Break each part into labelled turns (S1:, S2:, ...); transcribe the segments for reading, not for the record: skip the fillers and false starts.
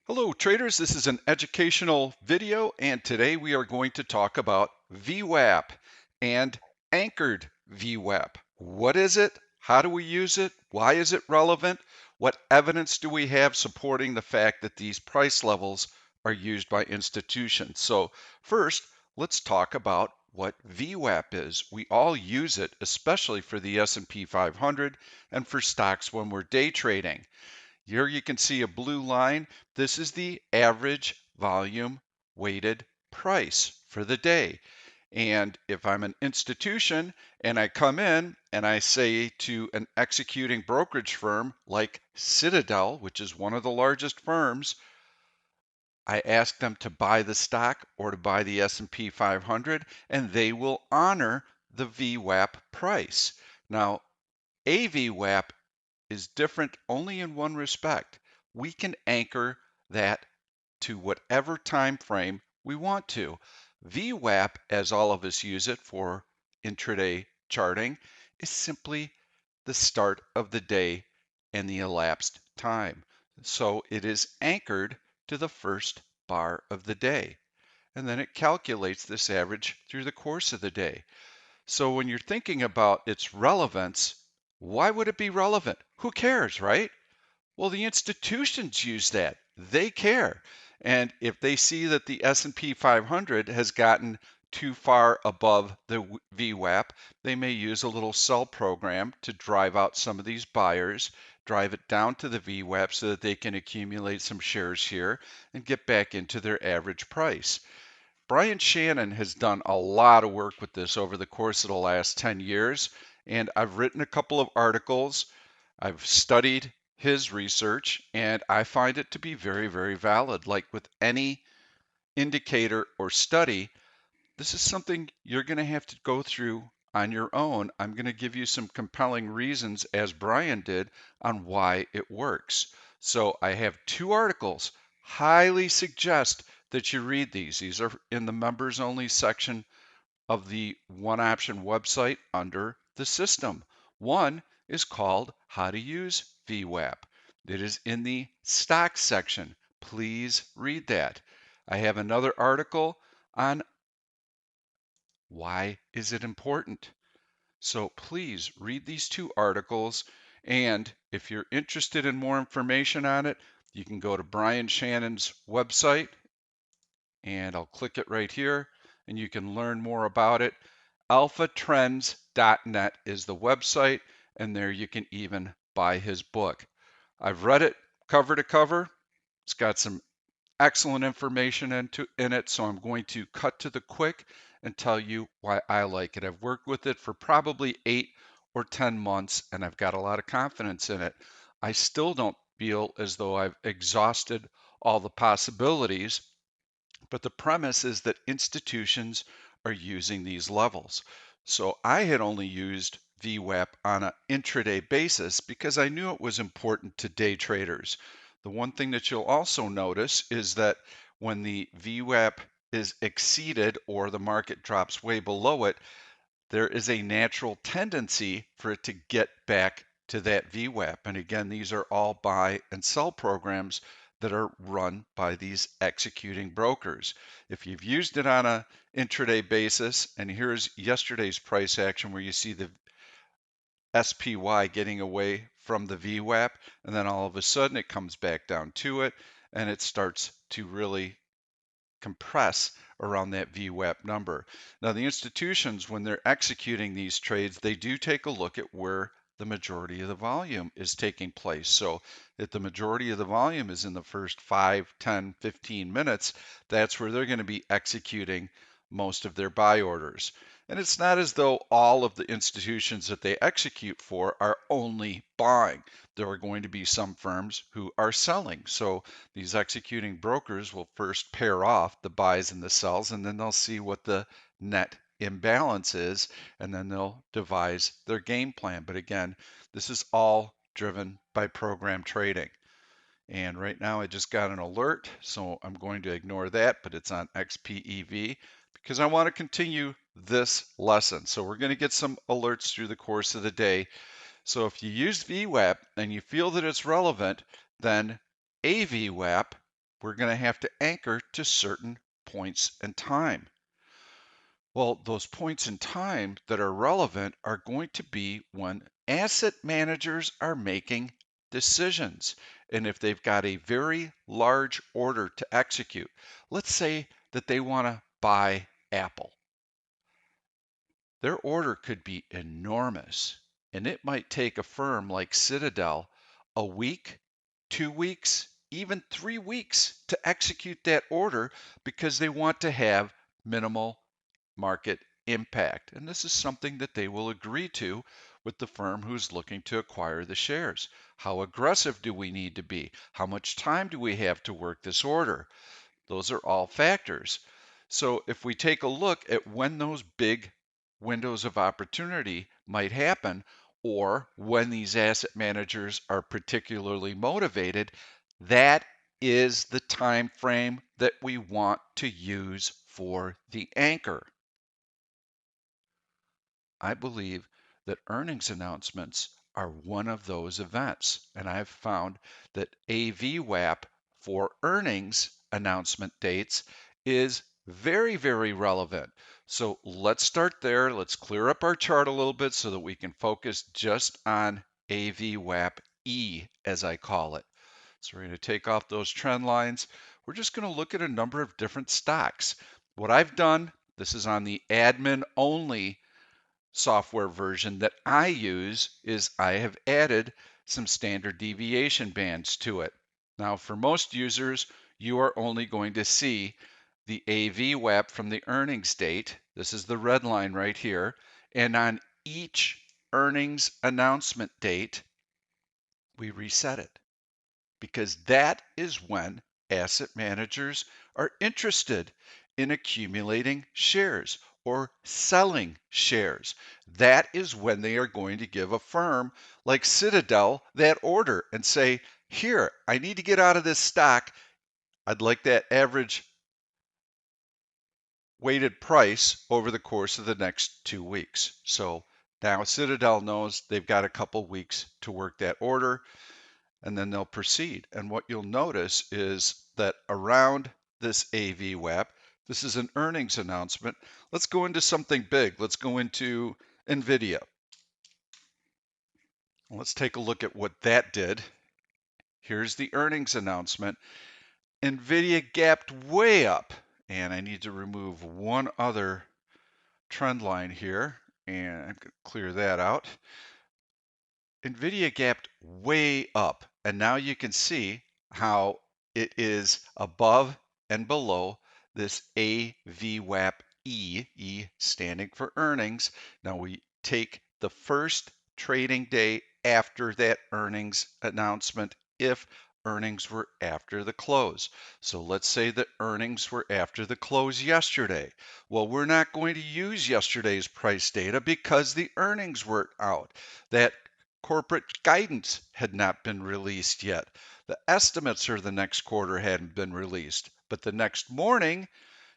S1: Hello traders, this is an educational video and today we are going to talk about VWAP and anchored VWAP. What is it? How do we use it? Why is it relevant? What evidence do we have supporting the fact that these price levels are used by institutions? So first, let's talk about what VWAP is. We all use it, especially for the S&P 500 and for stocks when we're day trading. Here you can see a blue line. This is the average volume weighted price for the day. And if I'm an institution and I come in and I say to an executing brokerage firm like Citadel, which is one of the largest firms, I ask them to buy the stock or to buy the S&P 500 and they will honor the VWAP price. Now, AVWAP is different only in one respect. We can anchor that to whatever time frame we want to. VWAP, as all of us use it for intraday charting, is simply the start of the day and the elapsed time. So it is anchored to the first bar of the day. And then it calculates this average through the course of the day. So when you're thinking about its relevance, why would it be relevant? Who cares, right? Well, the institutions use that. They care. And if they see that the S&P 500 has gotten too far above the VWAP, they may use a little sell program to drive out some of these buyers, drive it down to the VWAP so that they can accumulate some shares here and get back into their average price. Brian Shannon has done a lot of work with this over the course of the last 10 years, and I've written a couple of articles. I've studied his research, and I find it to be very, very valid. Like with any indicator or study, this is something you're going to have to go through on your own. I'm going to give you some compelling reasons, as Brian did, on why it works. So I have two articles. Highly suggest that you read these. These are in the members only section of the OneOption website under the system. One is called How to Use VWAP. It is in the stocks section. Please read that. I have another article on why is it important. So please read these two articles. And if you're interested in more information on it, you can go to Brian Shannon's website and I'll click it right here and you can learn more about it. alphatrends.net is the website, and there you can even buy his book. I've read it cover to cover. It's got some excellent information in it, so I'm going to cut to the quick and tell you why I like it. I've worked with it for probably 8 or 10 months, and I've got a lot of confidence in it. I still don't feel as though I've exhausted all the possibilities, but the premise is that institutions are using these levels. So I had only used VWAP on an intraday basis because I knew it was important to day traders. The one thing that you'll also notice is that when the VWAP is exceeded or the market drops way below it, there is a natural tendency for it to get back to that VWAP. And again, these are all buy and sell programs that are run by these executing brokers. If you've used it on a intraday basis, and here's yesterday's price action where you see the SPY getting away from the VWAP, and then all of a sudden it comes back down to it, and it starts to really compress around that VWAP number. Now, the institutions, when they're executing these trades, they do take a look at where the majority of the volume is taking place. So if the majority of the volume is in the first 5, 10, 15 minutes, that's where they're going to be executing most of their buy orders. And it's not as though all of the institutions that they execute for are only buying. There are going to be some firms who are selling. So these executing brokers will first pair off the buys and the sells, and then they'll see what the net imbalance is, and then they'll devise their game plan. But again, this is all driven by program trading. And right now I just got an alert, so I'm going to ignore that, but it's on XPEV because I want to continue this lesson. So we're going to get some alerts through the course of the day. So if you use VWAP and you feel that it's relevant, then AVWAP, we're going to have to anchor to certain points in time. Well, those points in time that are relevant are going to be when asset managers are making decisions. And if they've got a very large order to execute, let's say that they want to buy Apple. Their order could be enormous, and it might take a firm like Citadel a week, 2 weeks, even 3 weeks to execute that order because they want to have minimal market impact. And this is something that they will agree to with the firm who's looking to acquire the shares. How aggressive do we need to be? How much time do we have to work this order? Those are all factors. So if we take a look at when those big windows of opportunity might happen, or when these asset managers are particularly motivated, that is the time frame that we want to use for the anchor. I believe that earnings announcements are one of those events, and I've found that AVWAP for earnings announcement dates is very, very relevant. So let's start there. Let's clear up our chart a little bit so that we can focus just on AVWAP E, as I call it. So we're going to take off those trend lines. We're just going to look at a number of different stocks. What I've done, this is on the admin only software version that I use, is I have added some standard deviation bands to it. Now, for most users, you are only going to see the AVWAP from the earnings date. This is the red line right here. And on each earnings announcement date, we reset it because that is when asset managers are interested in accumulating shares or selling shares. That is when they are going to give a firm like Citadel that order and say, here, I need to get out of this stock. I'd like that average weighted price over the course of the next 2 weeks. So now Citadel knows they've got a couple weeks to work that order, and then they'll proceed. And what you'll notice is that around this AVWAP, this is an earnings announcement. Let's go into something big. Let's go into NVIDIA. Let's take a look at what that did. Here's the earnings announcement. NVIDIA gapped way up, and I need to remove one other trend line here, and I'm going to clear that out. NVIDIA gapped way up, and now you can see how it is above and below this AVWAP E standing for earnings. Now we take the first trading day after that earnings announcement if earnings were after the close. So let's say that earnings were after the close yesterday. Well, we're not going to use yesterday's price data because the earnings weren't out. That corporate guidance had not been released yet. The estimates for the next quarter hadn't been released. But the next morning,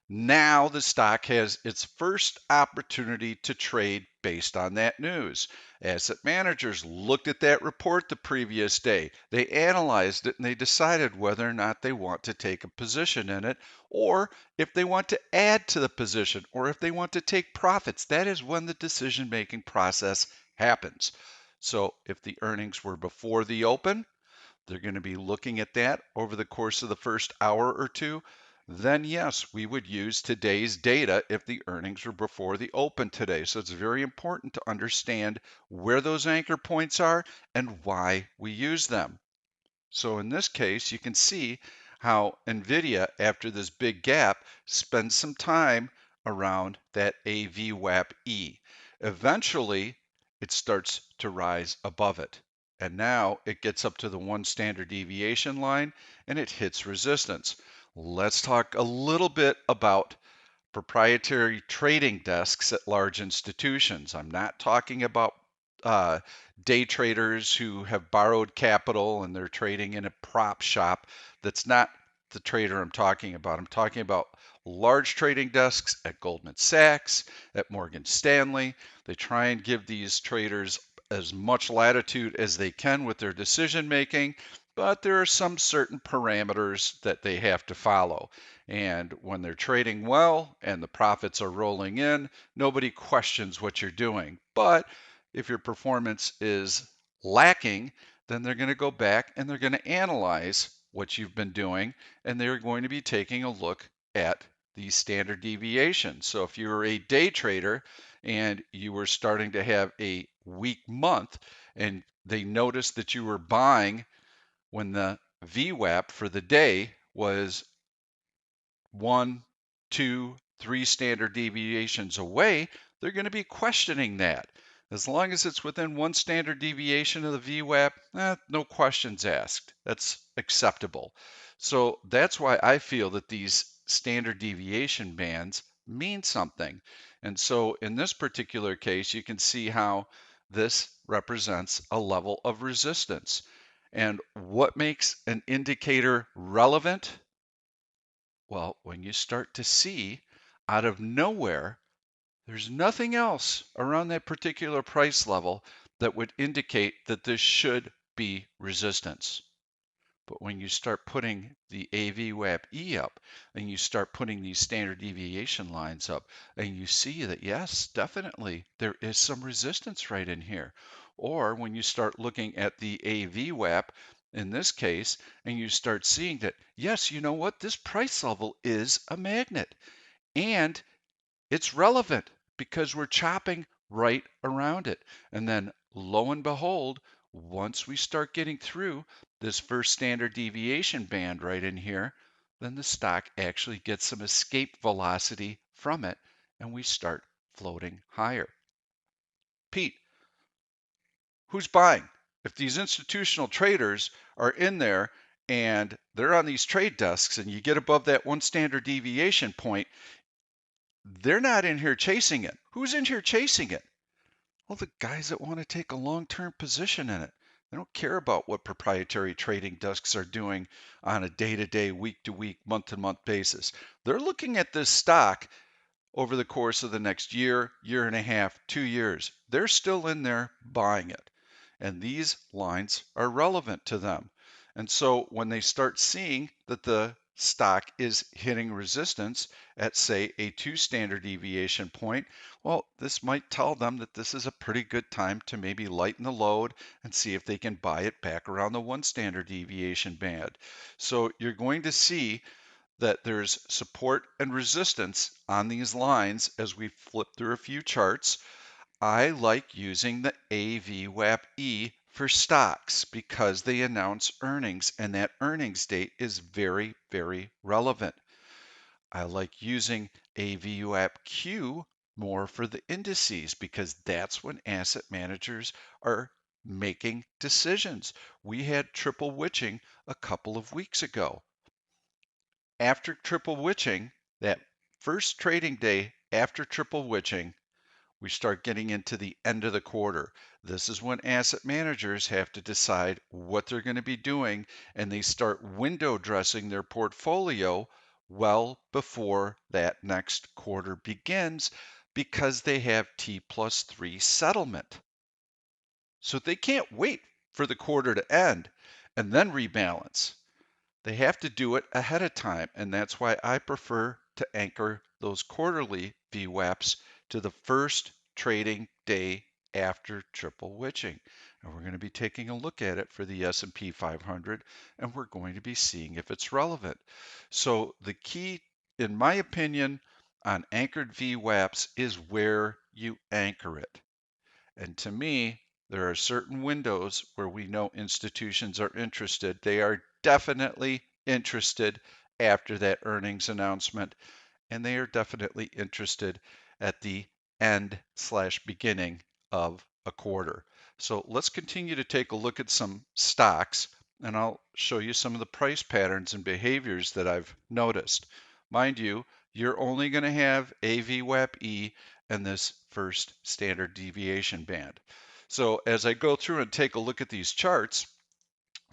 S1: now the stock has its first opportunity to trade based on that news. Asset managers looked at that report the previous day. They analyzed it and they decided whether or not they want to take a position in it, or if they want to add to the position, or if they want to take profits. That is when the decision-making process happens. So if the earnings were before the open, they're going to be looking at that over the course of the first hour or two. Then yes, we would use today's data if the earnings were before the open today. So it's very important to understand where those anchor points are and why we use them. So in this case, you can see how NVIDIA, after this big gap, spends some time around that AVWAP E. Eventually, it starts to rise above it. And now it gets up to the one standard deviation line and it hits resistance. Let's talk a little bit about proprietary trading desks at large institutions. I'm not talking about uh, day traders who have borrowed capital and they're trading in a prop shop. That's not the trader I'm talking about. I'm talking about large trading desks at Goldman Sachs, at Morgan Stanley. They try and give these traders as much latitude as they can with their decision making. but there are some certain parameters that they have to follow. And when they're trading well and the profits are rolling in, nobody questions what you're doing. But if your performance is lacking, then they're going to go back and they're going to analyze what you've been doing, and they're going to be taking a look at the standard deviation. So if you were a day trader and you were starting to have a weak month and they noticed that you were buying when the VWAP for the day was 1, 2, 3 standard deviations away, they're going to be questioning that. As long as it's within 1 standard deviation of the VWAP, no questions asked. That's acceptable. So that's why I feel that these standard deviation bands mean something. And so in this particular case, you can see how this represents a level of resistance. And what makes an indicator relevant? Well, when you start to see out of nowhere, there's nothing else around that particular price level that would indicate that this should be resistance. But when you start putting the AVWAP-E up and you start putting these standard deviation lines up and you see that, yes, definitely there is some resistance right in here. Or when you start looking at the AVWAP in this case and you start seeing that, yes, you know what, this price level is a magnet and it's relevant because we're chopping right around it. And then lo and behold, once we start getting through this first standard deviation band right in here, then the stock actually gets some escape velocity from it and we start floating higher. Pete, who's buying? If these institutional traders are in there and they're on these trade desks and you get above that 1 standard deviation point, they're not in here chasing it. Who's in here chasing it? Well, the guys that want to take a long-term position in it. They don't care about what proprietary trading desks are doing on a day-to-day, week-to-week, month-to-month basis. They're looking at this stock over the course of the next year, year and a half, 2 years. They're still in there buying it. And these lines are relevant to them. And so when they start seeing that the stock is hitting resistance at, say, a 2 standard deviation point, well, this might tell them that this is a pretty good time to maybe lighten the load and see if they can buy it back around the 1 standard deviation band. So you're going to see that there's support and resistance on these lines as we flip through a few charts. I like using the AVWAP-E for stocks because they announce earnings and that earnings date is very, very relevant. I like using AVWAP-Q more for the indices because that's when asset managers are making decisions. We had triple witching a couple of weeks ago. After triple witching, that first trading day after triple witching, we start getting into the end of the quarter. This is when asset managers have to decide what they're going to be doing, and they start window dressing their portfolio well before that next quarter begins because they have T+3 settlement. So they can't wait for the quarter to end and then rebalance. They have to do it ahead of time, and that's why I prefer to anchor those quarterly VWAPs to the first trading day after triple witching. And we're going to be taking a look at it for the S&P 500, and we're going to be seeing if it's relevant. So the key, in my opinion, on anchored VWAPs is where you anchor it. And to me, there are certain windows where we know institutions are interested. They are definitely interested after that earnings announcement, and they are definitely interested at the end/beginning of a quarter. So let's continue to take a look at some stocks, and I'll show you some of the price patterns and behaviors that I've noticed. Mind you, you're only going to have AVWAP-E and this first standard deviation band. So as I go through and take a look at these charts,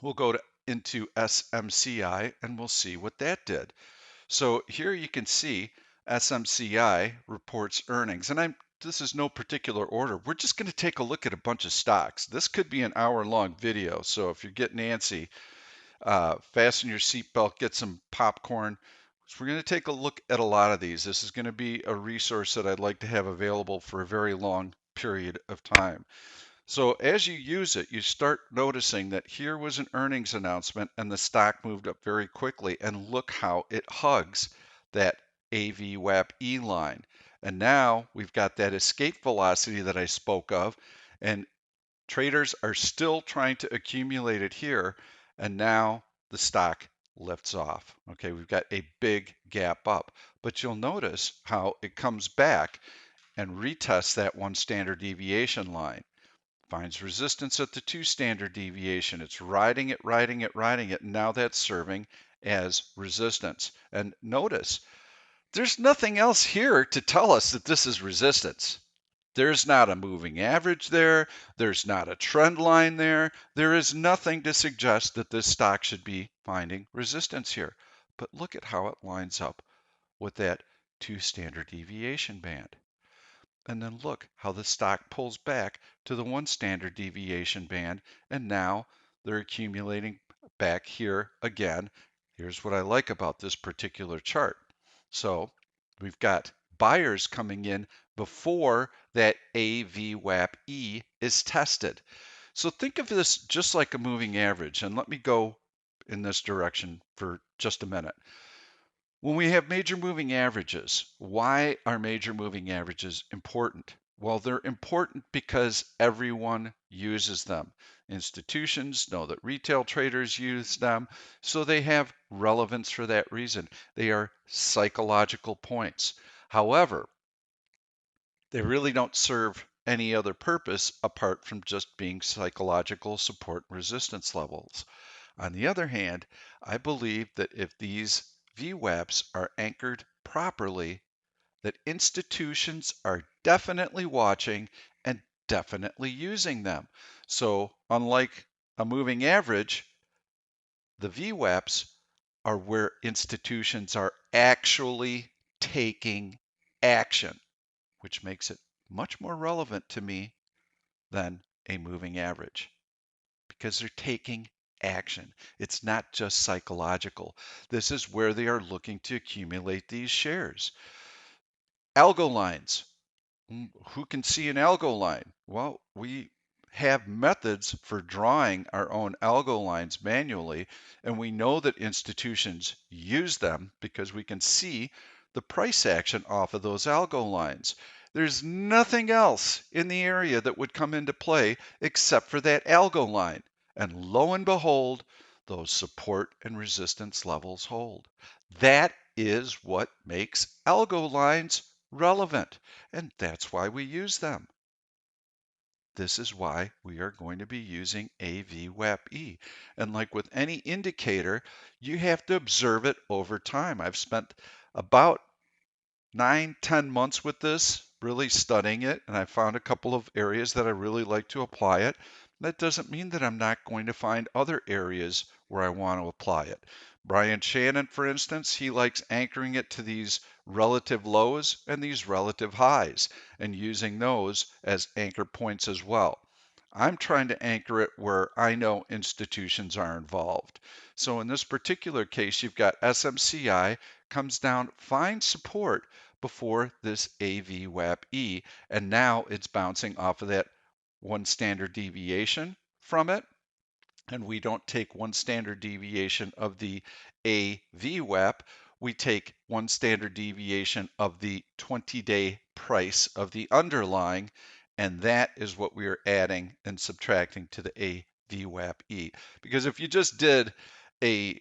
S1: we'll go into SMCI and we'll see what that did. So here you can see SMCI reports earnings, and this is no particular order. We're just going to take a look at a bunch of stocks. This could be an hour-long video, so if you're getting antsy, Fasten your seatbelt, get some popcorn. So we're going to take a look at a lot of these. This is going to be a resource that I'd like to have available for a very long period of time. So as you use it, you start noticing that here was an earnings announcement and the stock moved up very quickly. And look how it hugs that AVWAP E line. And now we've got that escape velocity that I spoke of. And traders are still trying to accumulate it here. And now the stock lifts off. Okay, we've got a big gap up. But you'll notice how it comes back and retests that 1 standard deviation line. Finds resistance at the 2 standard deviation. It's riding it, riding it, riding it. And now that's serving as resistance. And notice, there's nothing else here to tell us that this is resistance. There's not a moving average there. There's not a trend line there. There is nothing to suggest that this stock should be finding resistance here. But look at how it lines up with that 2 standard deviation band. And then look how the stock pulls back to the 1 standard deviation band. And now they're accumulating back here again. Here's what I like about this particular chart. So we've got buyers coming in before that AVWAP E is tested. So think of this just like a moving average. And let me go in this direction for just a minute. When we have major moving averages, why are major moving averages important? Well, they're important because everyone uses them. Institutions know that retail traders use them, so they have relevance for that reason. They are psychological points. However, they really don't serve any other purpose apart from just being psychological support and resistance levels. On the other hand, I believe that if these VWAPs are anchored properly, that institutions are definitely watching and definitely using them. So unlike a moving average, the VWAPs are where institutions are actually taking action, which makes it much more relevant to me than a moving average because they're taking action. It's not just psychological. This is where they are looking to accumulate these shares. Algo lines. Who can see an algo line? Well, we have methods for drawing our own algo lines manually, and we know that institutions use them because we can see the price action off of those algo lines. There's nothing else in the area that would come into play except for that algo line. And lo and behold, those support and resistance levels hold. That is what makes algo lines relevant. And that's why we use them. This is why we are going to be using AVWAP-E. And like with any indicator, you have to observe it over time. I've spent about 9-10 months with this, really studying it, and I found a couple of areas that I really like to apply it. That doesn't mean that I'm not going to find other areas where I want to apply it. Brian Shannon, for instance, he likes anchoring it to these relative lows and these relative highs and using those as anchor points as well. I'm trying to anchor it where I know institutions are involved. So in this particular case, you've got SMCI comes down, finds support before this AVWAP-E, and now it's bouncing off of that 1 standard deviation from it. And we don't take 1 standard deviation of the AVWAP, we take 1 standard deviation of the 20-day price of the underlying, and that is what we are adding and subtracting to the AVWAP-E. Because if you just did a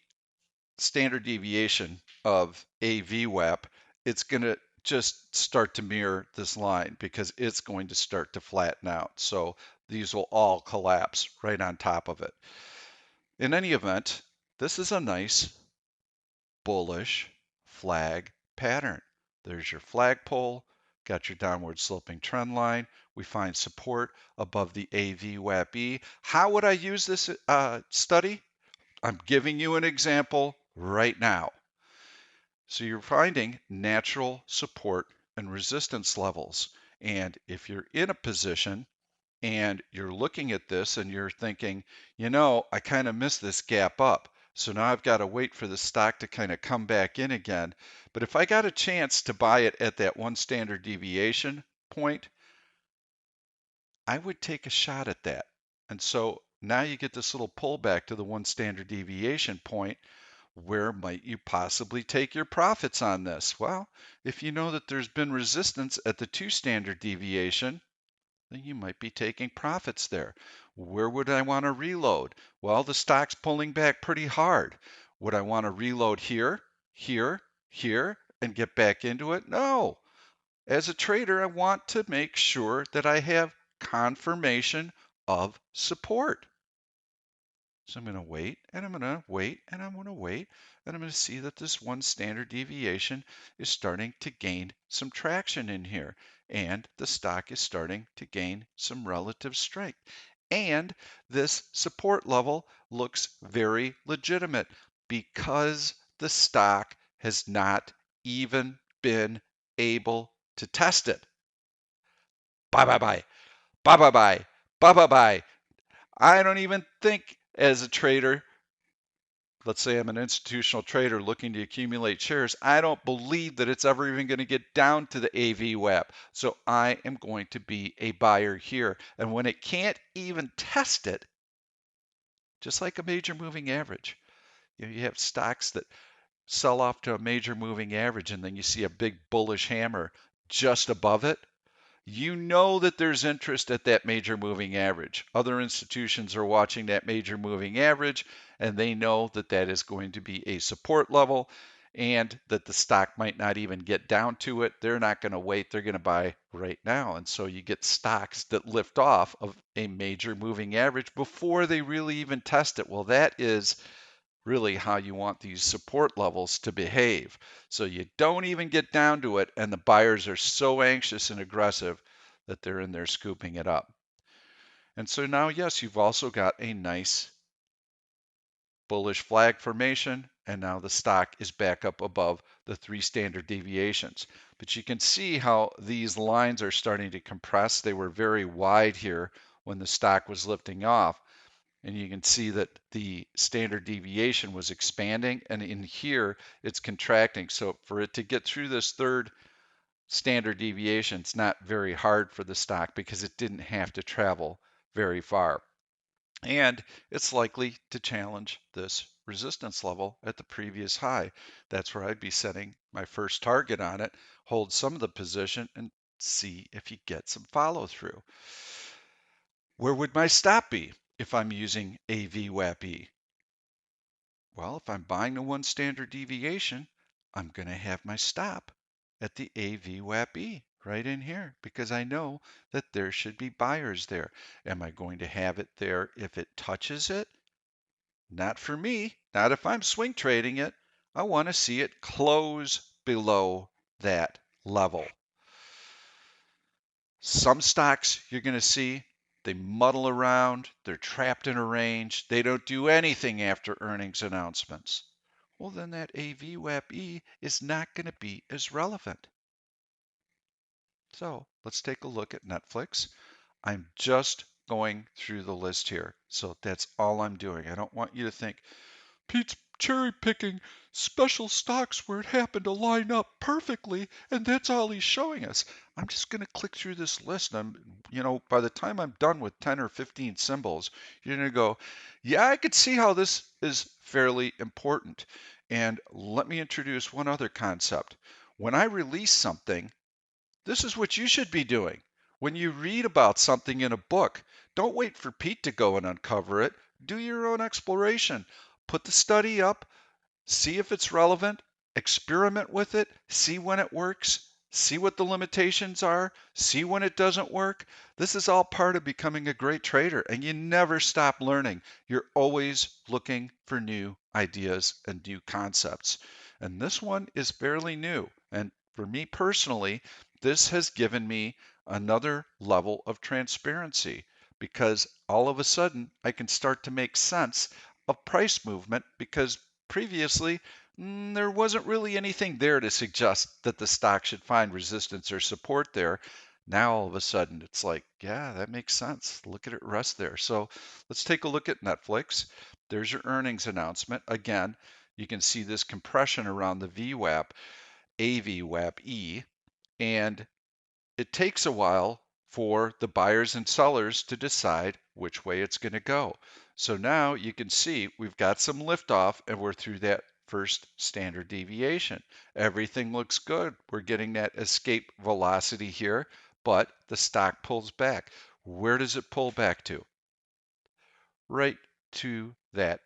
S1: standard deviation of a VWAP, it's going to just start to mirror this line because it's going to start to flatten out. So these will all collapse right on top of it. In any event, this is a nice bullish flag pattern. There's your flagpole, got your downward sloping trend line. We find support above the AVWAP-E. How would I use this study? I'm giving you an example right now. So you're finding natural support and resistance levels. And if you're in a position and you're looking at this and you're thinking, I kind of missed this gap up, So now I've got to wait for the stock to kind of come back in again. But if I got a chance to buy it at that 1 standard deviation point, I would take a shot at that. And so now you get this little pullback to the 1 standard deviation point. Where might you possibly take your profits on this? Well, if you know that there's been resistance at the 2 standard deviation, then you might be taking profits there. Where would I want to reload? Well, the stock's pulling back pretty hard. Would I want to reload here, here, here, and get back into it? No. As a trader, I want to make sure that I have confirmation of support. So I'm going to wait, and I'm going to wait, and I'm going to wait, and I'm going to see that this 1 standard deviation is starting to gain some traction in here, and the stock is starting to gain some relative strength. And this support level looks very legitimate because the stock has not even been able to test it. Bye, bye, bye, bye, bye, bye, bye, bye, bye. I don't even think as a trader, let's say I'm an institutional trader looking to accumulate shares, I don't believe that it's ever even going to get down to the AVWAP. So I am going to be a buyer here. And when it can't even test it, just like a major moving average, you have stocks that sell off to a major moving average and then you see a big bullish hammer just above it. You know that there's interest at that major moving average. Other institutions are watching that major moving average, and they know that that is going to be a support level and that the stock might not even get down to it. They're not going to wait. They're going to buy right now. And so you get stocks that lift off of a major moving average before they really even test it. Well, that is really how you want these support levels to behave. So you don't even get down to it, and the buyers are so anxious and aggressive that they're in there scooping it up. And so now, yes, you've also got a nice bullish flag formation, and now the stock is back up above the 3 standard deviations. But you can see how these lines are starting to compress. They were very wide here when the stock was lifting off. And you can see that the standard deviation was expanding, and in here it's contracting. So for it to get through this 3 standard deviation, it's not very hard for the stock because it didn't have to travel very far. And it's likely to challenge this resistance level at the previous high. That's where I'd be setting my first target on it, hold some of the position, and see if you get some follow through. Where would my stop be if I'm using a VWAP? Well, if I'm buying the 1 standard deviation, I'm going to have my stop at the AVWAP right in here because I know that there should be buyers there. Am I going to have it there if it touches it? Not for me, not if I'm swing trading it. I want to see it close below that level. Some stocks you're going to see, they muddle around, they're trapped in a range, they don't do anything after earnings announcements. Well, then that AVWAP is not going to be as relevant. So let's take a look at Netflix. I'm just going through the list here. So that's all I'm doing. I don't want you to think, Pete's cherry picking special stocks where it happened to line up perfectly, and that's all he's showing us. I'm just going to click through this list. By the time I'm done with 10 or 15 symbols, you're going to go, yeah, I could see how this is fairly important. And let me introduce one other concept. When I release something, this is what you should be doing. When you read about something in a book, don't wait for Pete to go and uncover it. Do your own exploration. Put the study up, see if it's relevant, experiment with it, see when it works, see what the limitations are, see when it doesn't work. This is all part of becoming a great trader, and you never stop learning. You're always looking for new ideas and new concepts. And this one is fairly new. And for me personally, this has given me another level of transparency because all of a sudden I can start to make sense of price movement because previously there wasn't really anything there to suggest that the stock should find resistance or support there. Now all of a sudden it's like, yeah, that makes sense. Look at it rest there. So let's take a look at Netflix. there's your earnings announcement. Again, you can see this compression around the VWAP, AVWAP-E, and it takes a while for the buyers and sellers to decide which way it's going to go. So now you can see we've got some liftoff and we're through that first standard deviation. Everything looks good. We're getting that escape velocity here, but the stock pulls back. Where does it pull back to? Right to that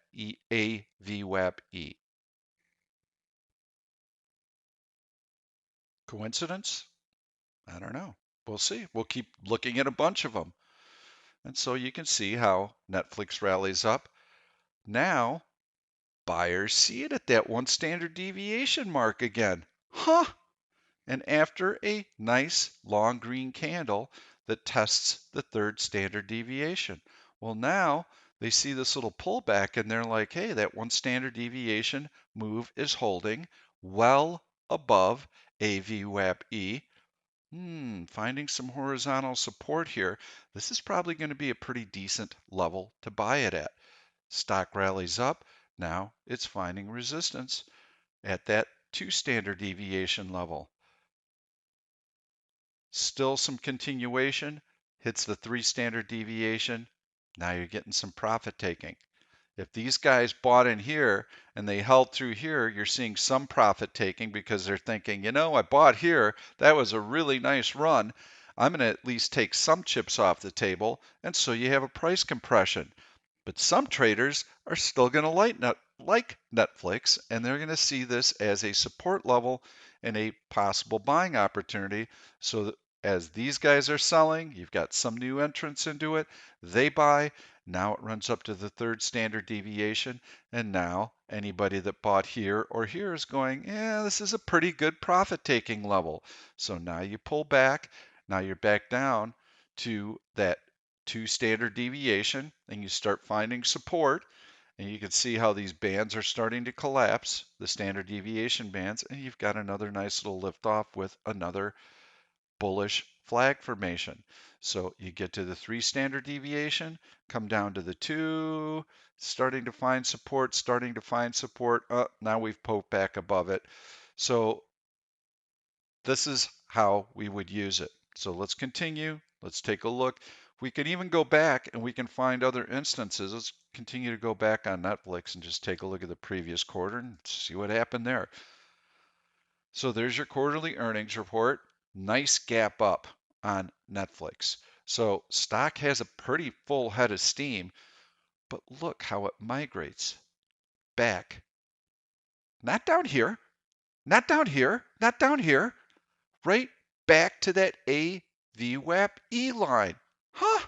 S1: AVWAP-E. Coincidence? I don't know. We'll see. We'll keep looking at a bunch of them. And so you can see how Netflix rallies up. Now, buyers see it at that one standard deviation mark again. Huh? And after a nice long green candle that tests the third standard deviation. Well, now they see this little pullback and they're like, hey, that one standard deviation move is holding well above AVWAP-E. Finding some horizontal support here. This is probably going to be a pretty decent level to buy it at. Stock rallies up. Now it's finding resistance at that 2 standard deviation level. Still some continuation. Hits the 3 standard deviation. Now you're getting some profit taking. If these guys bought in here and they held through here, you're seeing some profit taking because they're thinking, you know, I bought here. That was a really nice run. I'm going to at least take some chips off the table. And so you have a price compression. But some traders are still going to like Netflix, and they're going to see this as a support level and a possible buying opportunity. So that as these guys are selling, you've got some new entrants into it. They buy. Now it runs up to the third standard deviation. And now anybody that bought here or here is going, yeah, this is a pretty good profit taking level. So now you pull back. Now you're back down to that 2 standard deviation and you start finding support, and you can see how these bands are starting to collapse, the standard deviation bands, and you've got another nice little lift off with another bullish flag formation. So you get to the 3 standard deviation, come down to the 2, starting to find support, starting to find support. Now we've poked back above it. So this is how we would use it. So let's continue. Let's take a look. We can even go back and we can find other instances. Let's continue to go back on Netflix and just take a look at the previous quarter and see what happened there. So there's your quarterly earnings report. Nice gap up on Netflix. So stock has a pretty full head of steam, but look how it migrates back. Not down here, not down here, not down here, right back to that AVWAP-E line. Huh?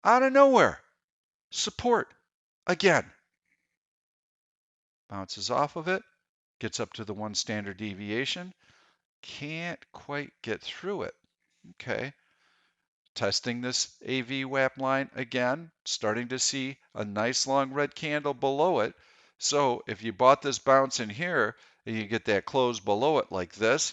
S1: Out of nowhere. Support. Again. Bounces off of it. Gets up to the 1 standard deviation. Can't quite get through it. Okay. Testing this AVWAP line again. Starting to see a nice long red candle below it. So if you bought this bounce in here and you get that close below it like this,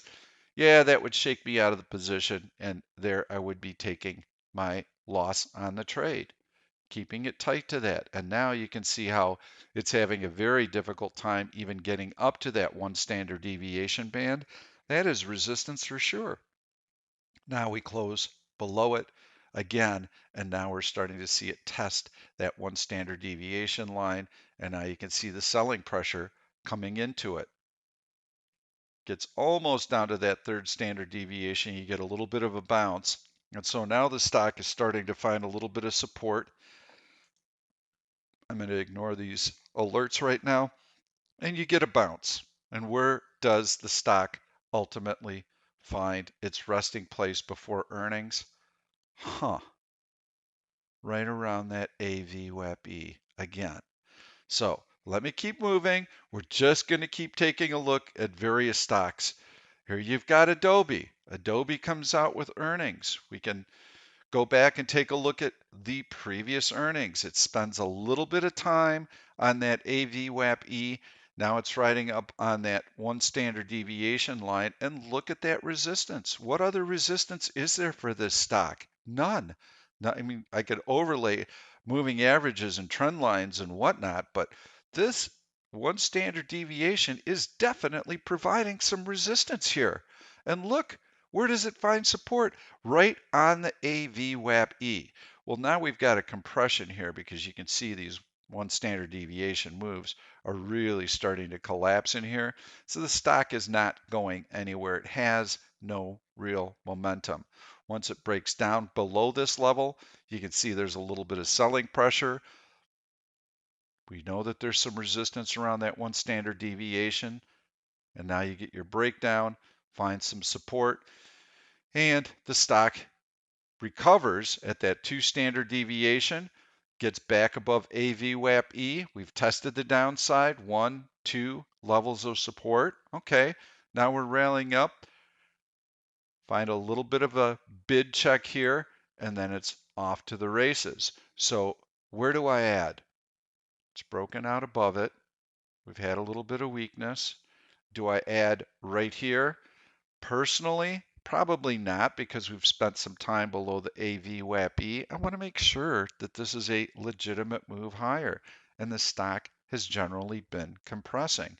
S1: yeah, that would shake me out of the position, and there I would be taking my loss on the trade, keeping it tight to that. And now you can see how it's having a very difficult time even getting up to that 1 standard deviation band. That is resistance for sure. Now we close below it again, and now we're starting to see it test that 1 standard deviation line, and now you can see the selling pressure coming into it. Gets almost down to that 3rd standard deviation, you get a little bit of a bounce. And so now the stock is starting to find a little bit of support. I'm going to ignore these alerts right now. And you get a bounce. And where does the stock ultimately find its resting place before earnings? Right around that AVWAP-E again. So let me keep moving. We're just going to keep taking a look at various stocks. Here you've got Adobe. Adobe comes out with earnings. We can go back and take a look at the previous earnings. It spends a little bit of time on that AVWAP-E. Now it's riding up on that 1 standard deviation line, and look at that resistance. What other resistance is there for this stock? None. I mean, I could overlay moving averages and trend lines and whatnot, but this one standard deviation is definitely providing some resistance here. And look, where does it find support? Right on the AVWAP-E. Well, now we've got a compression here because you can see these one standard deviation moves are really starting to collapse in here. So the stock is not going anywhere. It has no real momentum. Once it breaks down below this level, you can see there's a little bit of selling pressure. We know that there's some resistance around that one standard deviation. And now you get your breakdown, find some support, and the stock recovers at that 2 standard deviation, gets back above AVWAP-E. We've tested the downside, 1, 2 levels of support. Okay, now we're rallying up. Find a little bit of a bid check here, and then it's off to the races. So where do I add? It's broken out above it. We've had a little bit of weakness. Do I add right here? Personally, probably not, because we've spent some time below the AVWAP-E. I want to make sure that this is a legitimate move higher, and the stock has generally been compressing.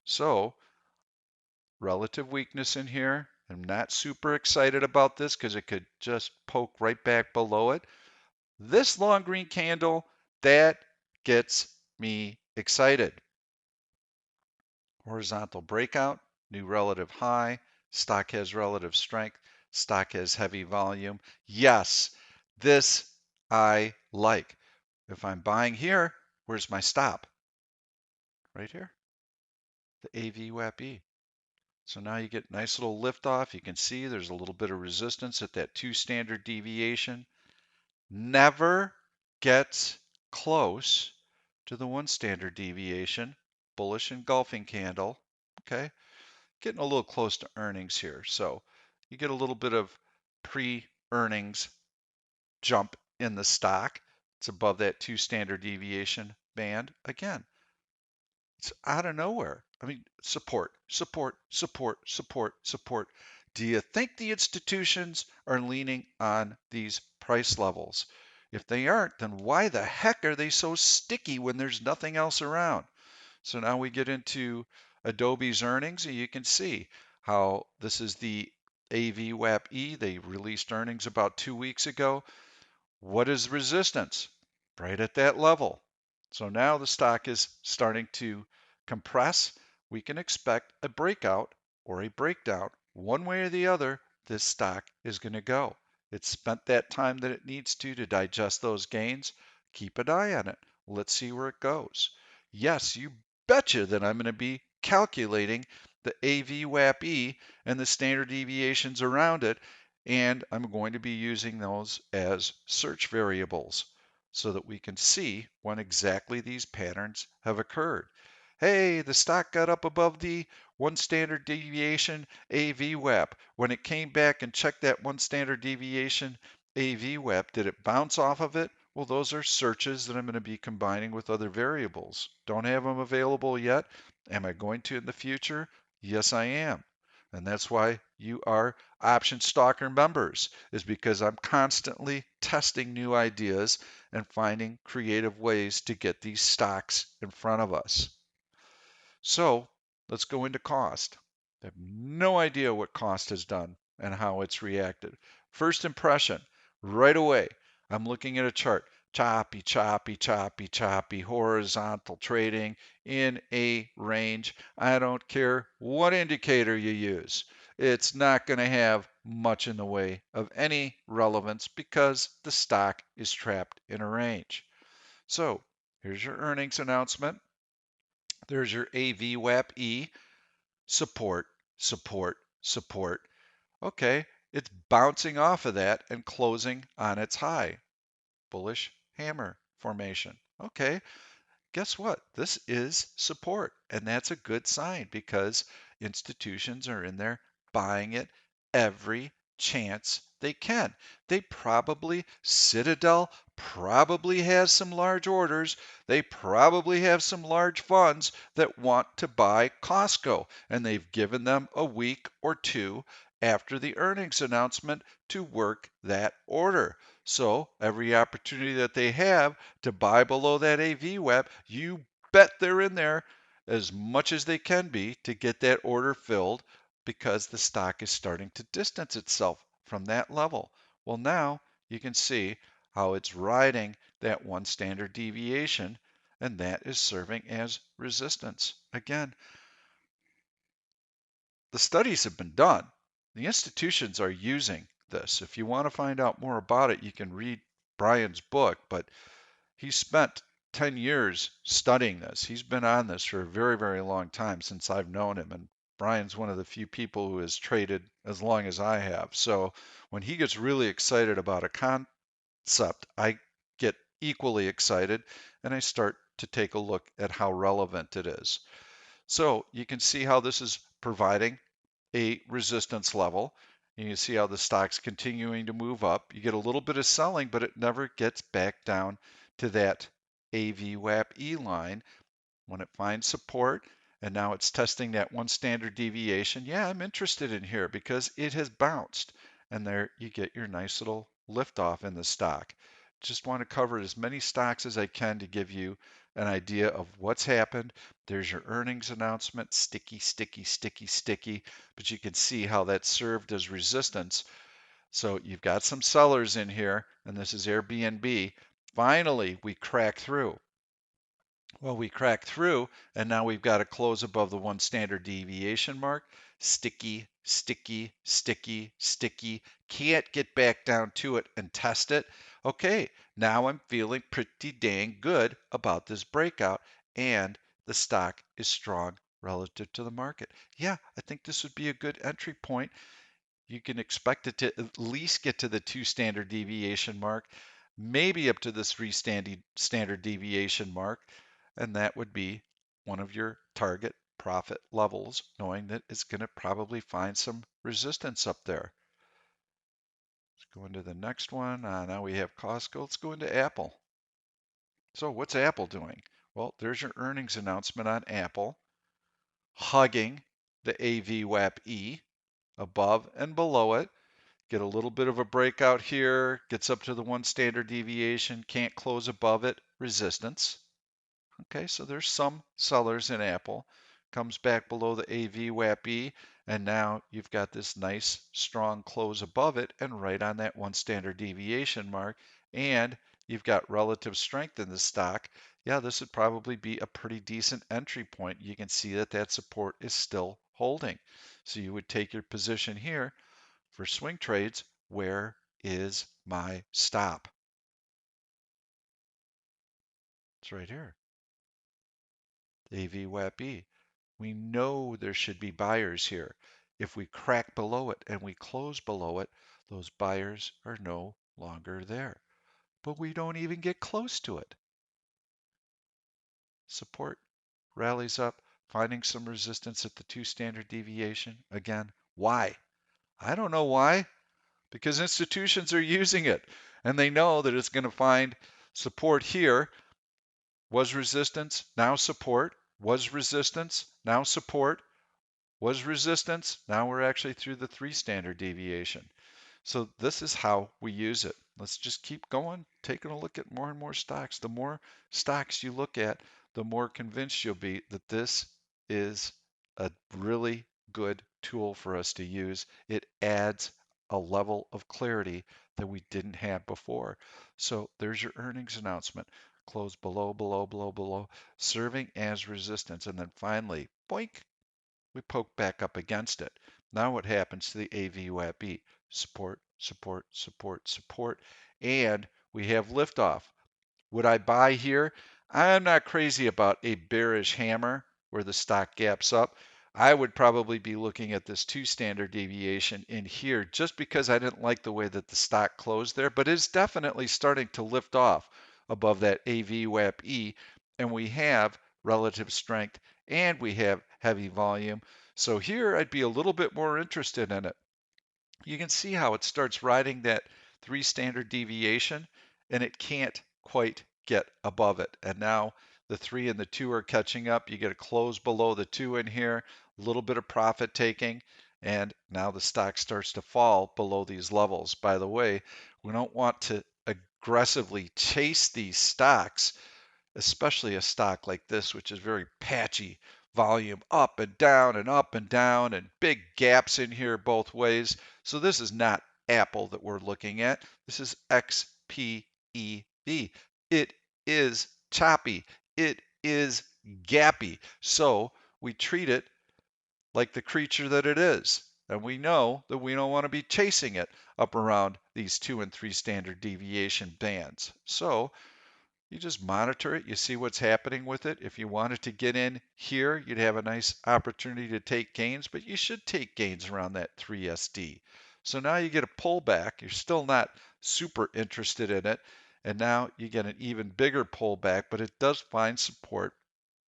S1: So relative weakness in here. I'm not super excited about this because it could just poke right back below it. This long green candle, that gets me excited. Horizontal breakout, new relative high, stock has relative strength, stock has heavy volume. Yes, this I like. If I'm buying here, where's my stop? Right here, the AVWAP-E. So now you get nice little lift off. You can see there's a little bit of resistance at that 2 standard deviation. Never gets close to the 1 standard deviation. Bullish engulfing candle. Okay, getting a little close to earnings here. So you get a little bit of pre-earnings jump in the stock. It's above that 2 standard deviation band. Again, it's out of nowhere. I mean, support, support, support, support, support. Do you think the institutions are leaning on these price levels? If they aren't, then why the heck are they so sticky when there's nothing else around? So now we get into Adobe's earnings, and you can see how this is the AVWAP-E. They released earnings about 2 weeks ago. What is resistance? Right at that level. So now the stock is starting to compress. We can expect a breakout or a breakdown. One way or the other, this stock is going to go. It's spent that time that it needs to digest those gains. Keep an eye on it. Let's see where it goes. Yes, you betcha that I'm going to be calculating the AVWAP-E and the standard deviations around it, and I'm going to be using those as search variables so that we can see when exactly these patterns have occurred. Hey, the stock got up above the 1 standard deviation AVWAP. When it came back and checked that 1 standard deviation AVWAP, did it bounce off of it? Well, those are searches that I'm going to be combining with other variables. Don't have them available yet. Am I going to in the future? Yes, I am. And that's why you are Option Stalker members, is because I'm constantly testing new ideas and finding creative ways to get these stocks in front of us. So let's go into cost. I have no idea what cost has done and how it's reacted. First impression, right away, I'm looking at a chart. Choppy, choppy, choppy, choppy, horizontal trading in a range. I don't care what indicator you use. It's not going to have much in the way of any relevance because the stock is trapped in a range. So here's your earnings announcement. There's your AVWAP-E, support, support, support. Okay, it's bouncing off of that and closing on its high. Bullish hammer formation. Okay, guess what? This is support, and that's a good sign because institutions are in there buying it every chance they can. Citadel probably has some large orders. They probably have some large funds that want to buy Costco, and they've given them a week or two after the earnings announcement to work that order. So every opportunity that they have to buy below that AVWAP, you bet they're in there as much as they can be to get that order filled because the stock is starting to distance itself from that level. Well, now you can see how it's riding that one standard deviation, and that is serving as resistance. Again, the studies have been done. The institutions are using this. If you want to find out more about it, you can read Brian's book, but he spent 10 years studying this. He's been on this for a very, very long time since I've known him. And Brian's one of the few people who has traded as long as I have. So when he gets really excited about a concept, I get equally excited and I start to take a look at how relevant it is. So you can see how this is providing a resistance level. You can see how the stock's continuing to move up. You get a little bit of selling, but it never gets back down to that AVWAP-E line. When it finds support, and now it's testing that one standard deviation, yeah, I'm interested in here because it has bounced. And there you get your nice little lift off in the stock. Just want to cover as many stocks as I can to give you an idea of what's happened. There's your earnings announcement, sticky, sticky, sticky, sticky, but you can see how that served as resistance. So you've got some sellers in here, and this is Airbnb. Finally, we crack through. Well, we cracked through, and now we've got to close above the one standard deviation mark. Sticky, sticky, sticky, sticky. Can't get back down to it and test it. Okay, now I'm feeling pretty dang good about this breakout, and the stock is strong relative to the market. Yeah, I think this would be a good entry point. You can expect it to at least get to the two standard deviation mark, maybe up to the three standard deviation mark, and that would be one of your target profit levels, knowing that it's going to probably find some resistance up there. Let's go into the next one. Now we have Costco. Let's go into Apple. So what's Apple doing? Well, there's your earnings announcement on Apple, hugging the AVWAP-E above and below it. Get a little bit of a breakout here, gets up to the one standard deviation, can't close above it, resistance. Okay, so there's some sellers in Apple, comes back below the AVWAP-E, and now you've got this nice strong close above it and right on that one standard deviation mark, and you've got relative strength in the stock. Yeah, this would probably be a pretty decent entry point. You can see that that support is still holding. So you would take your position here for swing trades. Where is my stop? It's right here. AVWAP-E. We know there should be buyers here. If we crack below it and we close below it, those buyers are no longer there. But we don't even get close to it. Support rallies up, finding some resistance at the two standard deviation. Again, why? I don't know why. Because institutions are using it and they know that it's going to find support here. Was resistance, now support. Was resistance, now support. Was resistance, now we're actually through the three standard deviation. So this is how we use it. Let's just keep going, taking a look at more and more stocks. The more stocks you look at, the more convinced you'll be that this is a really good tool for us to use. It adds a level of clarity that we didn't have before. So there's your earnings announcement. Close below, below, below, below, serving as resistance. And then finally, boink, we poke back up against it. Now what happens to the AVWAP? Support, support, support, support, and we have liftoff. Would I buy here? I'm not crazy about a bearish hammer where the stock gaps up. I would probably be looking at this two standard deviation in here just because I didn't like the way that the stock closed there, but it's definitely starting to lift off above that AVWAP-E, and we have relative strength and we have heavy volume. So here I'd be a little bit more interested in it. You can see how it starts riding that three standard deviation and it can't quite get above it. And now the three and the two are catching up. You get a close below the two in here, a little bit of profit taking, and now the stock starts to fall below these levels. By the way, we don't want to aggressively chase these stocks, especially a stock like this, which is very patchy volume up and down and up and down and big gaps in here both ways. So this is not Apple that we're looking at. This is XPEV. It is choppy. It is gappy. So we treat it like the creature that it is. And we know that we don't want to be chasing it up around these 2 and 3 standard deviation bands. So you just monitor it. You see what's happening with it. If you wanted to get in here, you'd have a nice opportunity to take gains, but you should take gains around that 3SD. So now you get a pullback. You're still not super interested in it. And now you get an even bigger pullback, but it does find support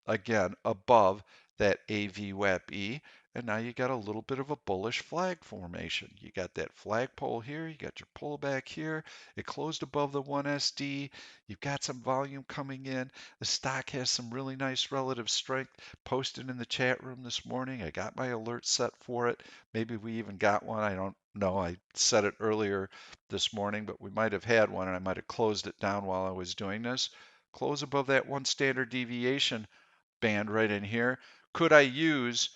S1: again above that AVWAP-E, and now you got a little bit of a bullish flag formation. You got that flagpole here, you got your pullback here, it closed above the 1SD, you've got some volume coming in, the stock has some really nice relative strength. Posted in the chat room this morning, I got my alert set for it. Maybe we even got one, I don't know, I set it earlier this morning, but we might have had one and I might have closed it down while I was doing this. Close above that 1 standard deviation band right in here. Could I use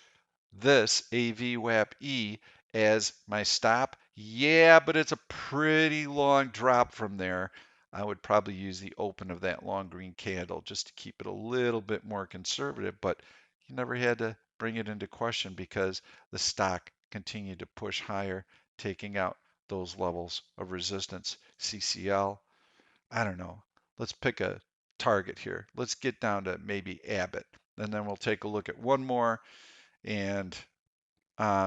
S1: this AVWAP-E as my stop? Yeah, but it's a pretty long drop from there. I would probably use the open of that long green candle just to keep it a little bit more conservative, but you never had to bring it into question because the stock continued to push higher, taking out those levels of resistance. CCL, I don't know. Let's pick a target here. Let's get down to maybe Abbott. And then we'll take a look at one more. And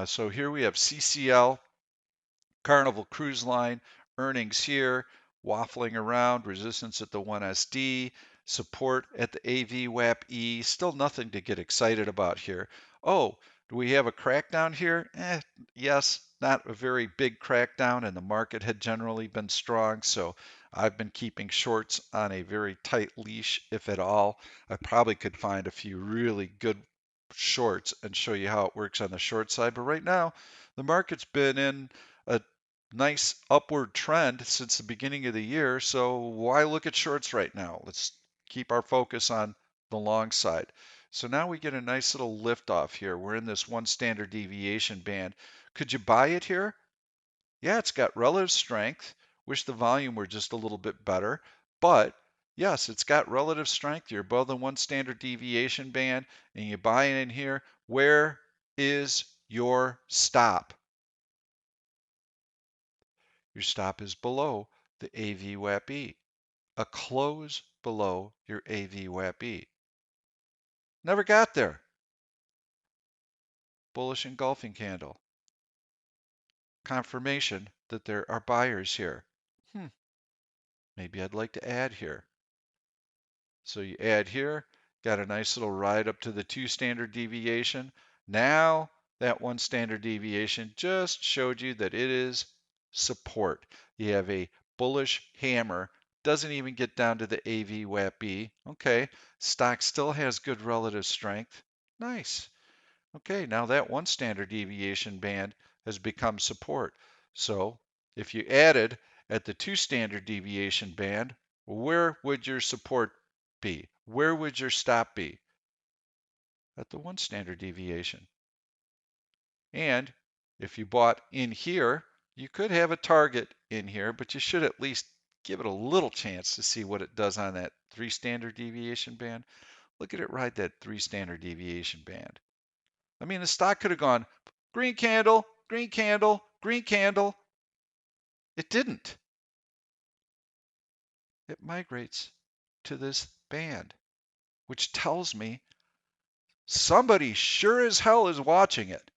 S1: so here we have CCL, Carnival Cruise Line, earnings here, waffling around, resistance at the 1SD, support at the AVWAP-E. Still nothing to get excited about here. Oh, do we have a crackdown here? Yes, not a very big crackdown, and the market had generally been strong, so I've been keeping shorts on a very tight leash, if at all. I probably could find a few really good shorts and show you how it works on the short side, but right now the market's been in a nice upward trend since the beginning of the year. So why look at shorts right now? Let's keep our focus on the long side. So now we get a nice little lift off here. We're in this 1 standard deviation band. Could you buy it here? Yeah, it's got relative strength. Wish the volume were just a little bit better, but yes, it's got relative strength. You're above the 1 standard deviation band and you buy it in here. Where is your stop? Your stop is below the AVWAP-E, a close below your AVWAP-E. Never got there. Bullish engulfing candle. Confirmation that there are buyers here. Maybe I'd like to add here. So you add here, got a nice little ride up to the 2 standard deviation. Now that 1 standard deviation just showed you that it is support. You have a bullish hammer, doesn't even get down to the AVWAP-E. Okay, stock still has good relative strength. Nice. Okay, now that 1 standard deviation band has become support. So if you added at the 2 standard deviation band, where would your support be? Where would your stop be? At the 1 standard deviation. And if you bought in here, you could have a target in here, but you should at least give it a little chance to see what it does on that 3 standard deviation band. Look at it ride that 3 standard deviation band. I mean, the stock could have gone green candle, green candle, green candle. It didn't. It migrates to this band, which tells me somebody sure as hell is watching it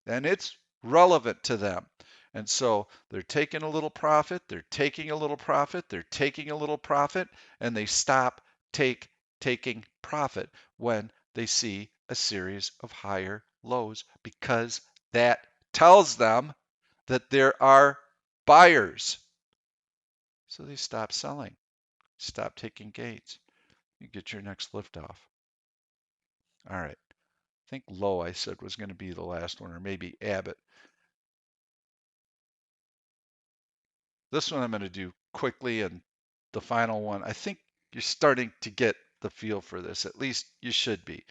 S1: and it's relevant to them. And so they're taking a little profit, they're taking a little profit, they're taking a little profit, and they stop taking profit when they see a series of higher lows because that tells them that there are buyers. So they stop selling, stop taking gains. You get your next lift off. All right. I think low I said was going to be the last one, or maybe Abbott. This one I'm going to do quickly and the final one. I think you're starting to get the feel for this. At least you should be.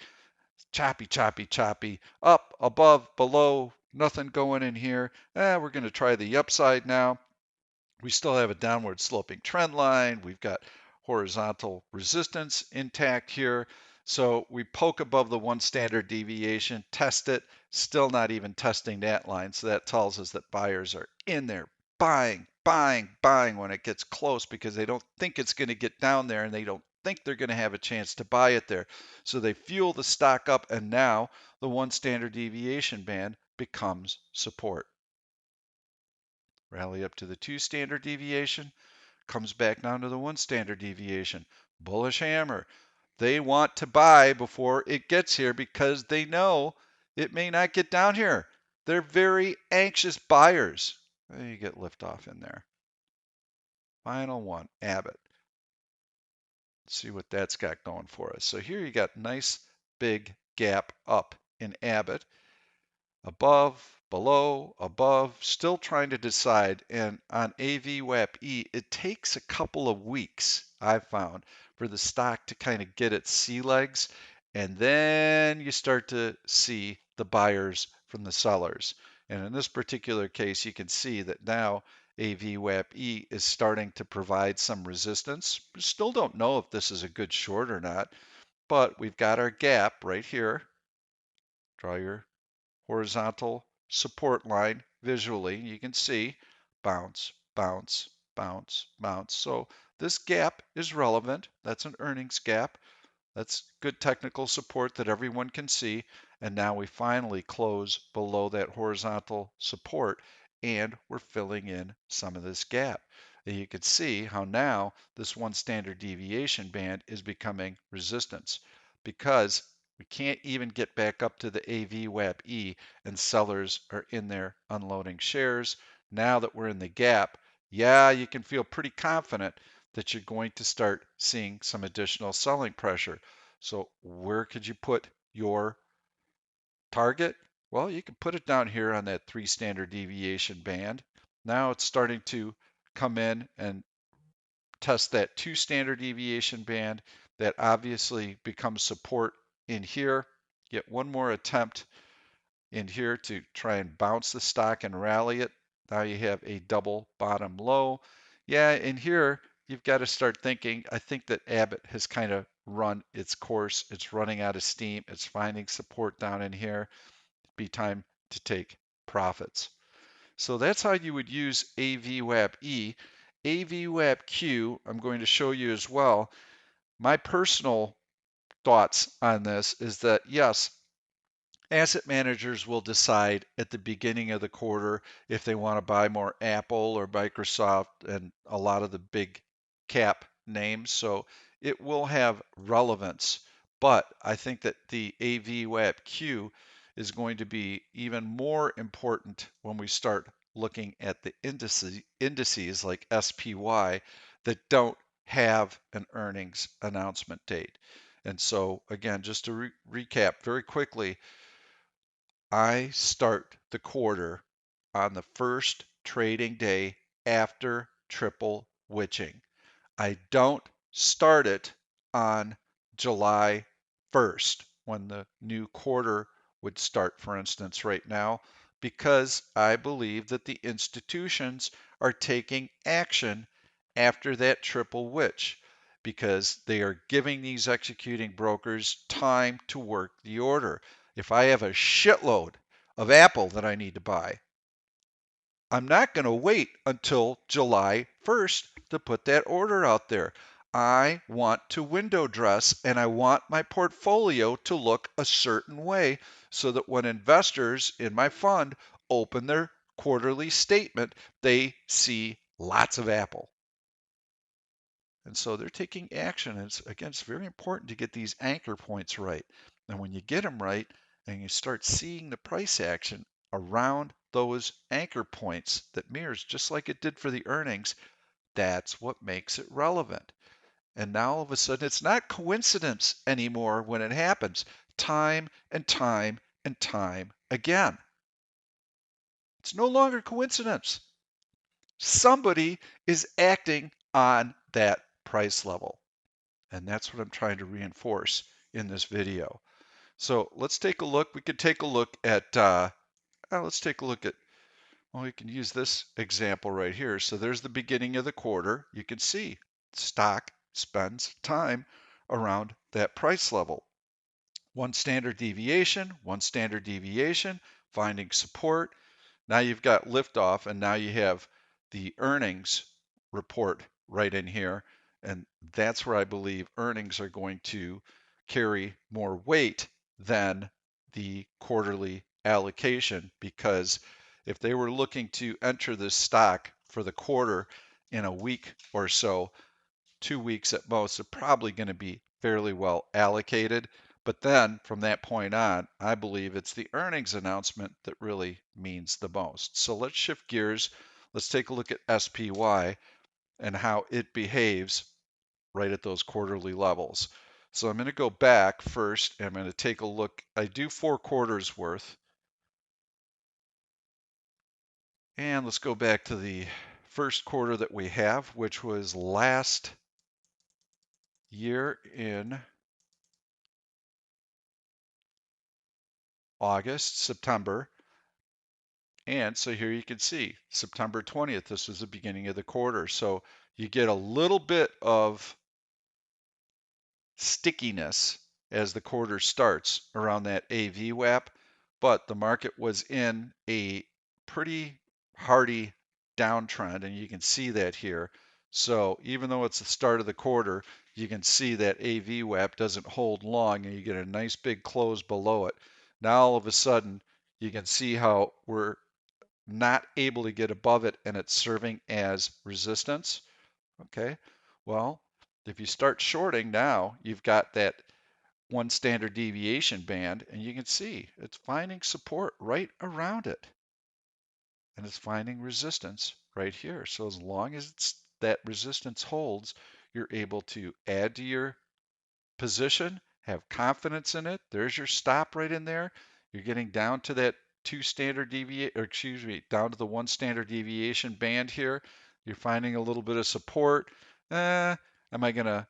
S1: Choppy, choppy, choppy. Up, above, below, nothing going in here. We're going to try the upside now. We still have a downward sloping trend line. We've got horizontal resistance intact here. So we poke above the one standard deviation, test it, still not even testing that line. So that tells us that buyers are in there buying, buying, buying when it gets close because they don't think it's going to get down there and they don't think they're going to have a chance to buy it there. So they fuel the stock up, and now the one standard deviation band becomes support. Rally up to the 2 standard deviation, comes back down to the 1 standard deviation. Bullish hammer. They want to buy before it gets here because they know it may not get down here. They're very anxious buyers. You get liftoff in there. Final one, Abbott. Let's see what that's got going for us. So here you got nice big gap up in Abbott. Above, below, above, still trying to decide. And on AVWAP-E, it takes a couple of weeks, I've found, for the stock to kind of get its sea legs. And then you start to see the buyers from the sellers. And in this particular case, you can see that now AVWAP-E is starting to provide some resistance. We still don't know if this is a good short or not, but we've got our gap right here. Draw your horizontal support line visually. You can see bounce, bounce, bounce, bounce. So this gap is relevant. That's an earnings gap. That's good technical support that everyone can see. And now we finally close below that horizontal support and we're filling in some of this gap. And you can see how now this 1 standard deviation band is becoming resistance because we can't even get back up to the AVWAP-E and sellers are in there unloading shares. Now that we're in the gap, yeah, you can feel pretty confident that you're going to start seeing some additional selling pressure. So where could you put your target? Well, you can put it down here on that 3 standard deviation band. Now it's starting to come in and test that 2 standard deviation band. That obviously becomes support in here. Get one more attempt in here to try and bounce the stock and rally it. Now you have a double bottom low. Yeah, in here, you've got to start thinking, I think that Abbott has kind of run its course. It's running out of steam. It's finding support down in here. It'd be time to take profits. So that's how you would use AVWAP-E. AVWAP-Q, I'm going to show you as well. My personal thoughts on this is that, yes, asset managers will decide at the beginning of the quarter if they want to buy more Apple or Microsoft and a lot of the big cap names. So it will have relevance. But I think that the AVWAP-Q is going to be even more important when we start looking at the indices like SPY that don't have an earnings announcement date. And so, again, just to recap very quickly, I start the quarter on the first trading day after triple witching. I don't start it on July 1st when the new quarter would start, for instance, right now, because I believe that the institutions are taking action after that triple witch because they are giving these executing brokers time to work the order. If I have a shitload of Apple that I need to buy, I'm not going to wait until July 1st to put that order out there. I want to window dress and I want my portfolio to look a certain way so that when investors in my fund open their quarterly statement, they see lots of Apple. And so they're taking action. And it's very important to get these anchor points right. And when you get them right and you start seeing the price action around those anchor points that mirrors just like it did for the earnings, that's what makes it relevant. And now all of a sudden, it's not coincidence anymore when it happens, time and time and time again. It's no longer coincidence. Somebody is acting on that price level. And that's what I'm trying to reinforce in this video. So let's take a look. We could take a look at, let's take a look at, well, we can use this example right here. So there's the beginning of the quarter. You can see stock spends time around that price level. One standard deviation, finding support. Now you've got liftoff, and now you have the earnings report right in here. And that's where I believe earnings are going to carry more weight than the quarterly allocation, because if they were looking to enter this stock for the quarter in a week or so, 2 weeks at most, they're probably going to be fairly well allocated. But then from that point on, I believe it's the earnings announcement that really means the most. So let's shift gears. Let's take a look at SPY and how it behaves right at those quarterly levels. So I'm going to go back first, and I'm going to take a look. I do 4 quarters worth. And let's go back to the first quarter that we have, which was last year in August, September. And so here you can see September 20th, this was the beginning of the quarter. So you get a little bit of stickiness as the quarter starts around that AVWAP, but the market was in a pretty hardy downtrend, and you can see that here. So even though it's the start of the quarter, you can see that AVWAP doesn't hold long, and you get a nice big close below it. Now all of a sudden, you can see how we're not able to get above it, and it's serving as resistance. Okay, well, if you start shorting now, you've got that one standard deviation band, and you can see it's finding support right around it, and it's finding resistance right here. So as long as that resistance holds, you're able to add to your position, have confidence in it. There's your stop right in there. You're getting down to that down to the one standard deviation band here. You're finding a little bit of support. Am I going to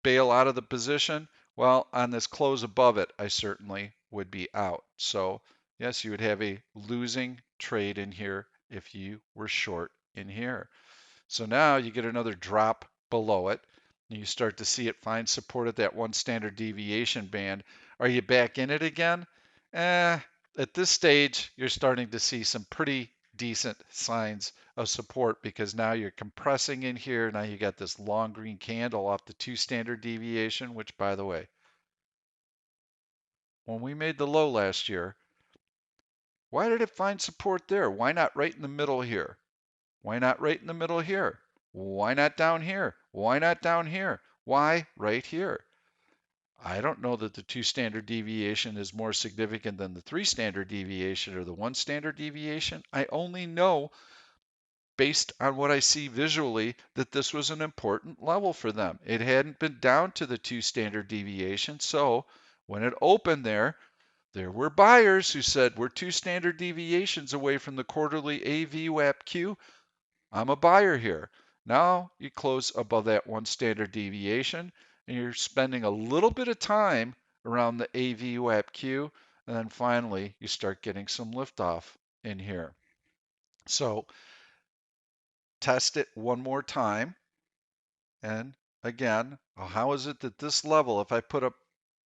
S1: bail out of the position? Well, on this close above it, I certainly would be out. So yes, you would have a losing trade in here if you were short in here. So now you get another drop below it. And you start to see it find support at that one standard deviation band. Are you back in it again? At this stage, you're starting to see some pretty decent signs of support, because now you're compressing in here. Now you got this long green candle off the 2 standard deviation, which, by the way, when we made the low last year, why did it find support there? Why not right in the middle here? Why not right in the middle here? Why not down here? Why not down here? Why right here? I don't know that the 2 standard deviation is more significant than the 3 standard deviation or the 1 standard deviation. I only know, based on what I see visually, that this was an important level for them. It hadn't been down to the 2 standard deviation. So when it opened there were buyers who said, we're 2 standard deviations away from the quarterly AVWAP Q. I'm a buyer here. Now you close above that 1 standard deviation, and you're spending a little bit of time around the AVWAP Q, and then finally you start getting some liftoff in here. So test it one more time, and again, how is it that this level, if I put up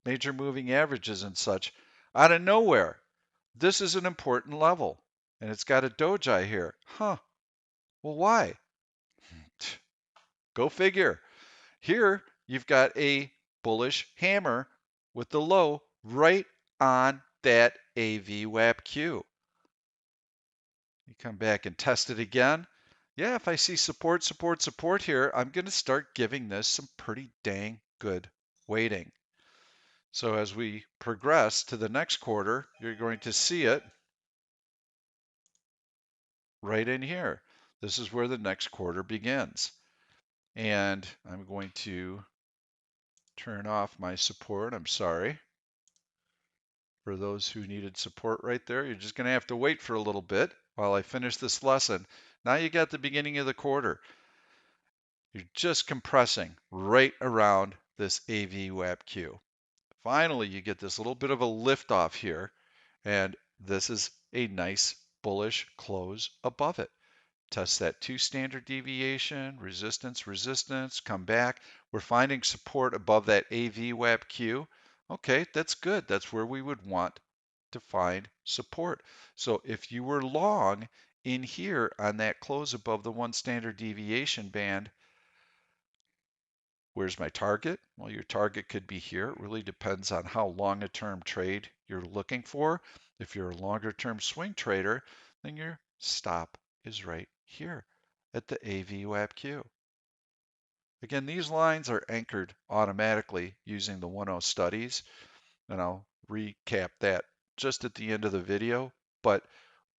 S1: major moving averages and such, out of nowhere, this is an important level, and it's got a doji here. Well, why? Go figure. Here, you've got a bullish hammer with the low right on that AVWAP Q. You come back and test it again. Yeah, if I see support, support, support here, I'm going to start giving this some pretty dang good weighting. So as we progress to the next quarter, you're going to see it right in here. This is where the next quarter begins. And I'm going to turn off my support. I'm sorry. For those who needed support right there, you're just going to have to wait for a little bit while I finish this lesson. Now you got the beginning of the quarter. You're just compressing right around this AVWAP Q. Finally, you get this little bit of a lift off here, and this is a nice bullish close above it. Test that 2 standard deviation, resistance, resistance, come back. We're finding support above that AVWAP Q. Okay, that's good. That's where we would want to find support. So if you were long in here on that close above the 1 standard deviation band, where's my target? Well, your target could be here. It really depends on how long a term trade you're looking for. If you're a longer term swing trader, then your stop is right here at the AVWAP-Q. Again, these lines are anchored automatically using the 1.0 studies, and I'll recap that just at the end of the video, but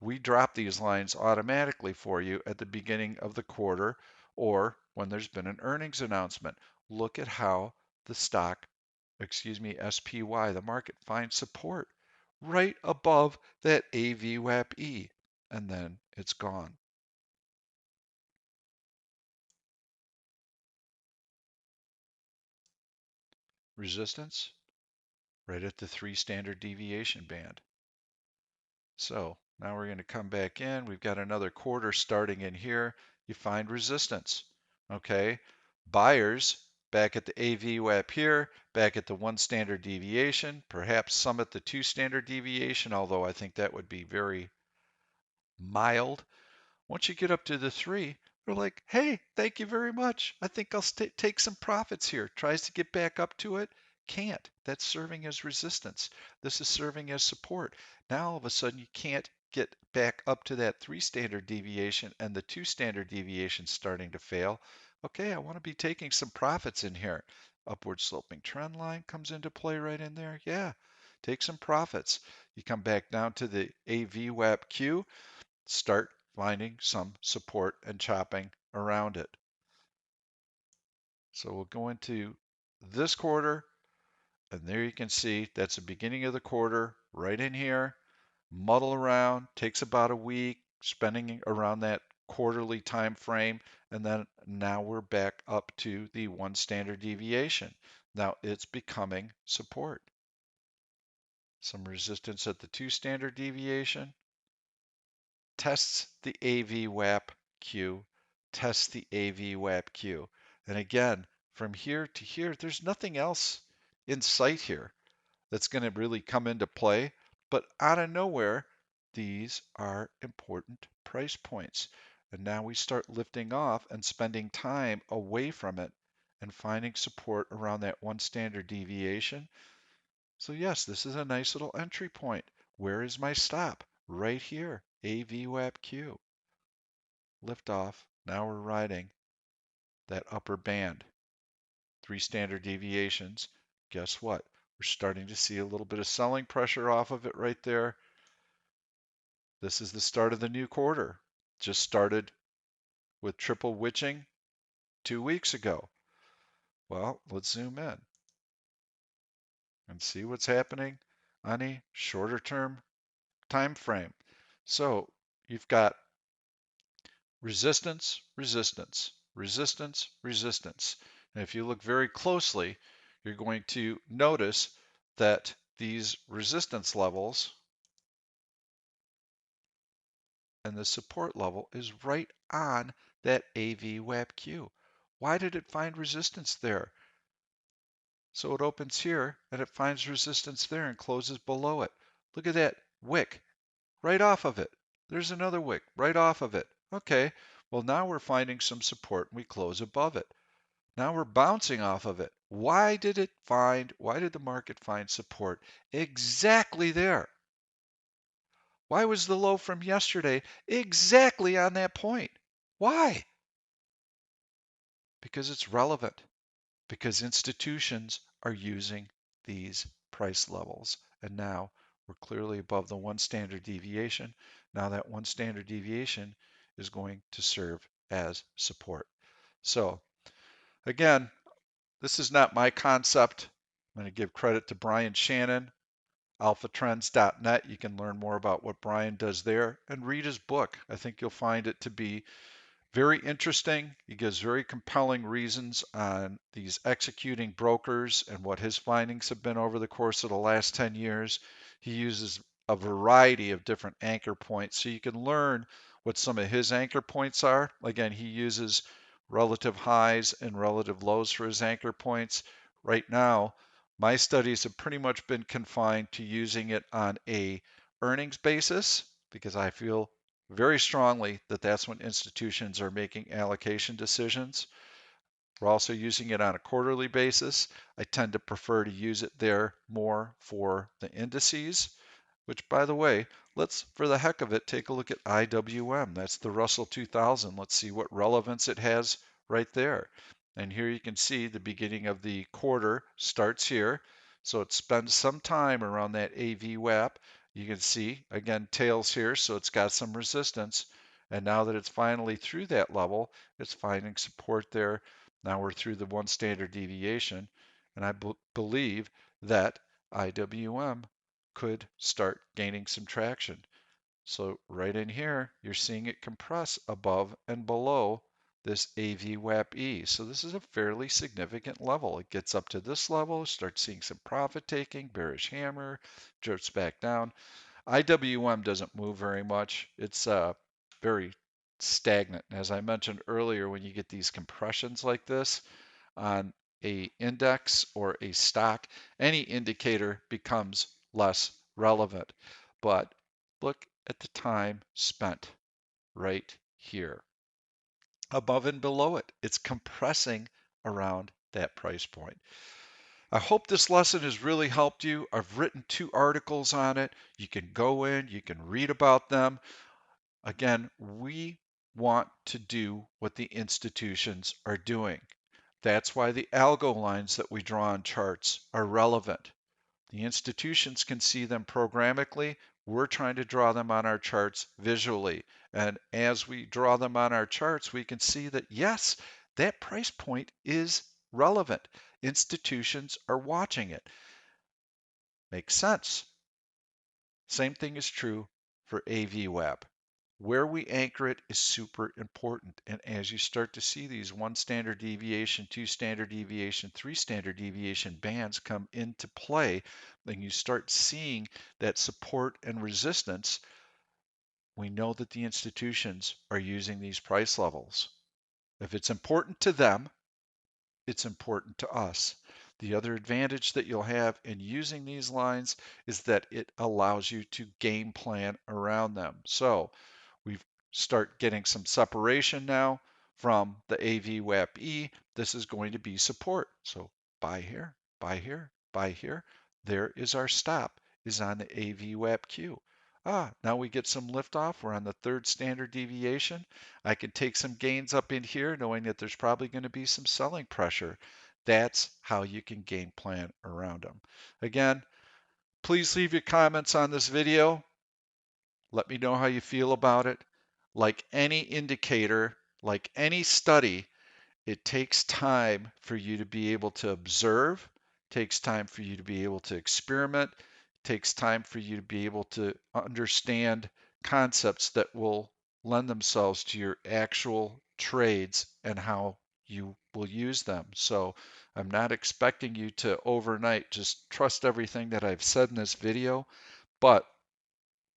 S1: we drop these lines automatically for you at the beginning of the quarter or when there's been an earnings announcement. Look at how the SPY, the market finds support right above that AVWAP-E, and then it's gone. Resistance right at the 3 standard deviation band. So now we're going to come back in. We've got another quarter starting in here. You find resistance. Okay. Buyers back at the AVWAP here, back at the 1 standard deviation, perhaps some at the 2 standard deviation, although I think that would be very mild. Once you get up to the 3, they're like, hey, thank you very much. I think I'll take some profits here. Tries to get back up to it. Can't. That's serving as resistance. This is serving as support. Now all of a sudden you can't get back up to that 3 standard deviation and the 2 standard deviation starting to fail. Okay, I want to be taking some profits in here. Upward sloping trend line comes into play right in there. Yeah, take some profits. You come back down to the AVWAP Q, start finding some support and chopping around it. So we'll go into this quarter, and there you can see that's the beginning of the quarter right in here. Muddle around, takes about a week, spending around that quarterly time frame, and then now we're back up to the 1 standard deviation. Now it's becoming support. Some resistance at the 2 standard deviation. Tests the AVWAP Q, tests the AVWAP Q. And again, from here to here, there's nothing else in sight here that's going to really come into play. But out of nowhere, these are important price points. And now we start lifting off and spending time away from it and finding support around that 1 standard deviation. So yes, this is a nice little entry point. Where is my stop? Right here, AVWAP Q. Lift off. Now we're riding that upper band. 3 standard deviations. Guess what? We're starting to see a little bit of selling pressure off of it right there. This is the start of the new quarter. Just started with triple witching 2 weeks ago. Well, let's zoom in and see what's happening on a shorter term time frame. So you've got resistance, resistance, resistance, resistance. And if you look very closely, you're going to notice that these resistance levels and the support level is right on that AVWAP Q. Why did it find resistance there? So it opens here and it finds resistance there and closes below it. Look at that wick right off of it. There's another wick right off of it. Okay, well now we're finding some support and we close above it. Now we're bouncing off of it. Why did the market find support exactly there? Why was the low from yesterday exactly on that point? Why? Because it's relevant. Because institutions are using these price levels. And now we're clearly above the 1 standard deviation. Now that 1 standard deviation is going to serve as support. So again, this is not my concept. I'm going to give credit to Brian Shannon, alphatrends.net. You can learn more about what Brian does there and read his book. I think you'll find it to be Very interesting. He gives very compelling reasons on these executing brokers and what his findings have been over the course of the last 10 years. He uses a variety of different anchor points so you can learn what some of his anchor points are. Again, he uses relative highs and relative lows for his anchor points. Right now, my studies have pretty much been confined to using it on a earnings basis because I feel very strongly that that's when institutions are making allocation decisions. We're also using it on a quarterly basis. I tend to prefer to use it there more for the indices, which, by the way, let's, for the heck of it, take a look at IWM. That's the Russell 2000. Let's see what relevance it has right there. And here you can see the beginning of the quarter starts here. So it spends some time around that AVWAP. You can see, again, tails here, so it's got some resistance. And now that it's finally through that level, it's finding support there. Now we're through the one standard deviation. And I believe that IWM could start gaining some traction. So right in here, you're seeing it compress above and below this AVWAP-E. So this is a fairly significant level. It gets up to this level, starts seeing some profit taking, bearish hammer, drifts back down. IWM doesn't move very much. It's very stagnant. As I mentioned earlier, when you get these compressions like this on a index or a stock, any indicator becomes less relevant. But look at the time spent right here. Above and below it, it's compressing around that price point. I hope this lesson has really helped you. I've written 2 articles on it. You can go in, you can read about them. Again, we want to do what the institutions are doing. That's why the algo lines that we draw on charts are relevant. The institutions can see them programmatically. We're trying to draw them on our charts visually. And as we draw them on our charts, we can see that yes, that price point is relevant. Institutions are watching it. Makes sense. Same thing is true for AVWAP. Where we anchor it is super important. And as you start to see these 1 standard deviation, 2 standard deviation, 3 standard deviation bands come into play, then you start seeing that support and resistance. We know that the institutions are using these price levels. If it's important to them, it's important to us. The other advantage that you'll have in using these lines is that it allows you to game plan around them. So we start getting some separation now from the AVWAP-E. This is going to be support. So buy here, buy here, buy here. There is our stop, is on the AVWAP-Q. Now we get some liftoff. We're on the 3rd standard deviation. I can take some gains up in here knowing that there's probably going to be some selling pressure. That's how you can game plan around them. Again, please leave your comments on this video. Let me know how you feel about it. Like any indicator, like any study, it takes time for you to be able to observe, takes time for you to be able to experiment, takes time for you to be able to understand concepts that will lend themselves to your actual trades and how you will use them. So I'm not expecting you to overnight just trust everything that I've said in this video, but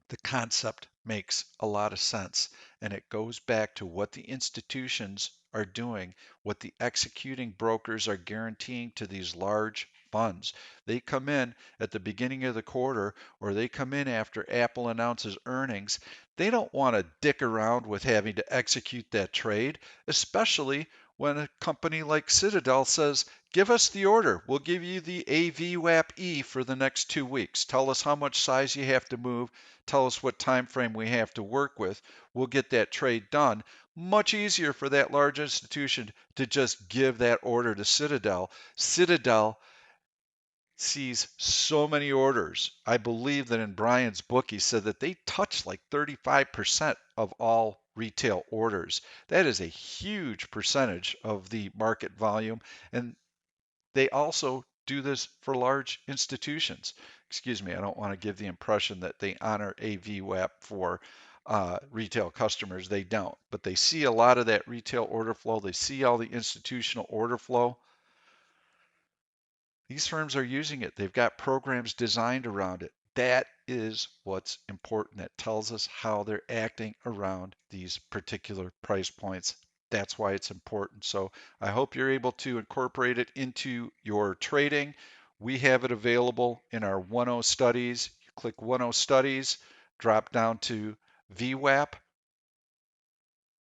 S1: the concept makes a lot of sense. And it goes back to what the institutions are doing, what the executing brokers are guaranteeing to these large funds. They come in at the beginning of the quarter or they come in after Apple announces earnings. They don't want to dick around with having to execute that trade, especially when a company like Citadel says, give us the order. We'll give you the AVWAP-E for the next 2 weeks. Tell us how much size you have to move. Tell us what time frame we have to work with. We'll get that trade done. Much easier for that large institution to just give that order to Citadel. Citadel sees so many orders. I believe that in Brian's book, he said that they touch like 35% of all retail orders. That is a huge percentage of the market volume. And they also do this for large institutions. Excuse me, I don't want to give the impression that they honor AVWAP for retail customers, they don't. But they see a lot of that retail order flow. They see all the institutional order flow. These firms are using it. They've got programs designed around it. That is what's important. That tells us how they're acting around these particular price points. That's why it's important. So I hope you're able to incorporate it into your trading. We have it available in our 1.0 studies. You click 1.0 studies, drop down to VWAP.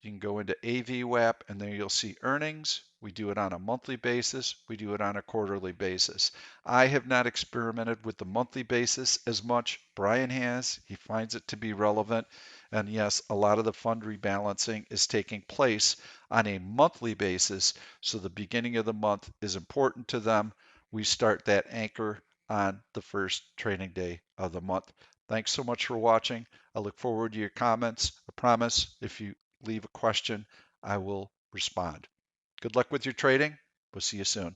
S1: You can go into AVWAP and there you'll see earnings. We do it on a monthly basis. We do it on a quarterly basis. I have not experimented with the monthly basis as much. Brian has. He finds it to be relevant. And yes, a lot of the fund rebalancing is taking place on a monthly basis. So the beginning of the month is important to them. We start that anchor on the first trading day of the month. Thanks so much for watching. I look forward to your comments. I promise if you leave a question, I will respond. Good luck with your trading. We'll see you soon.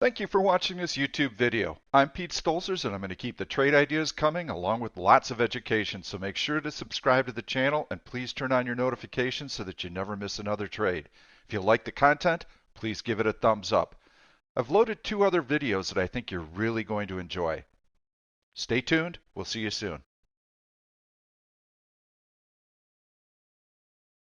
S1: Thank you for watching this YouTube video. I'm Pete Stolzers and I'm going to keep the trade ideas coming along with lots of education. So make sure to subscribe to the channel and please turn on your notifications so that you never miss another trade. If you like the content, please give it a thumbs up. I've loaded 2 other videos that I think you're really going to enjoy. Stay tuned. We'll see you soon.